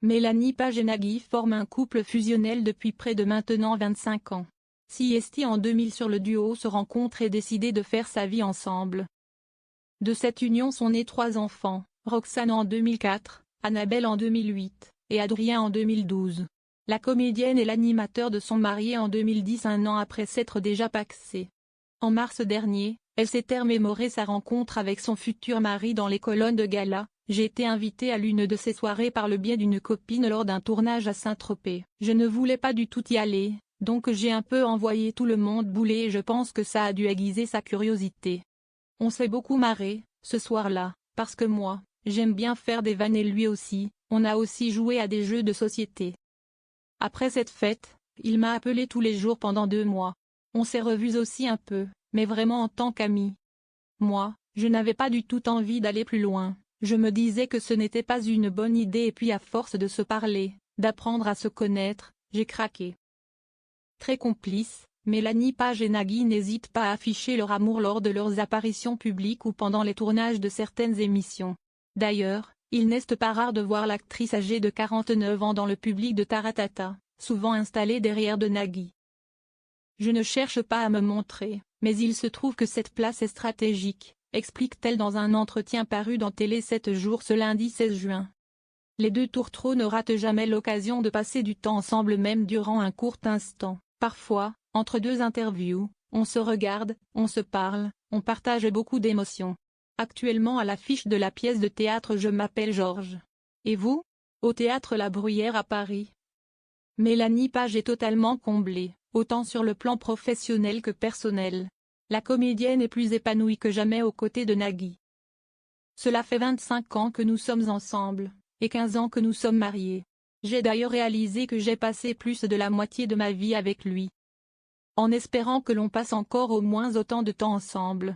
Mélanie Page et Nagui forment un couple fusionnel depuis près de maintenant 25 ans. CST en 2000 sur le duo se rencontre et décide de faire sa vie ensemble. De cette union sont nés 3 enfants, Roxane en 2004, Annabelle en 2008, et Adrien en 2012. La comédienne et l'animateur de sont mariés en 2010, un an après s'être déjà pacsés. En mars dernier, elle s'est remémoré sa rencontre avec son futur mari dans les colonnes de gala. J'ai été invitée à l'une de ces soirées par le biais d'une copine lors d'un tournage à Saint-Tropez. Je ne voulais pas du tout y aller, donc j'ai un peu envoyé tout le monde bouler et je pense que ça a dû aiguiser sa curiosité. On s'est beaucoup marré, ce soir-là, parce que moi, j'aime bien faire des vannes et lui aussi, on a aussi joué à des jeux de société. Après cette fête, il m'a appelé tous les jours pendant 2 mois. On s'est revus aussi un peu, mais vraiment en tant qu'amis. Moi, je n'avais pas du tout envie d'aller plus loin. Je me disais que ce n'était pas une bonne idée et puis à force de se parler, d'apprendre à se connaître, j'ai craqué. Très complices, Mélanie Page et Nagui n'hésitent pas à afficher leur amour lors de leurs apparitions publiques ou pendant les tournages de certaines émissions. D'ailleurs, il n'est pas rare de voir l'actrice âgée de 49 ans dans le public de Taratata, souvent installée derrière de Nagui. Je ne cherche pas à me montrer, mais il se trouve que cette place est stratégique, explique-t-elle dans un entretien paru dans Télé 7 jours ce lundi 16 juin. Les 2 tourtereaux ne ratent jamais l'occasion de passer du temps ensemble même durant un court instant. Parfois, entre 2 interviews, on se regarde, on se parle, on partage beaucoup d'émotions. Actuellement à l'affiche de la pièce de théâtre Je m'appelle Georges. Et vous? Au théâtre La Bruyère à Paris. Mélanie Page est totalement comblée, autant sur le plan professionnel que personnel. La comédienne est plus épanouie que jamais aux côtés de Nagui. Cela fait 25 ans que nous sommes ensemble, et 15 ans que nous sommes mariés. J'ai d'ailleurs réalisé que j'ai passé plus de la moitié de ma vie avec lui. En espérant que l'on passe encore au moins autant de temps ensemble.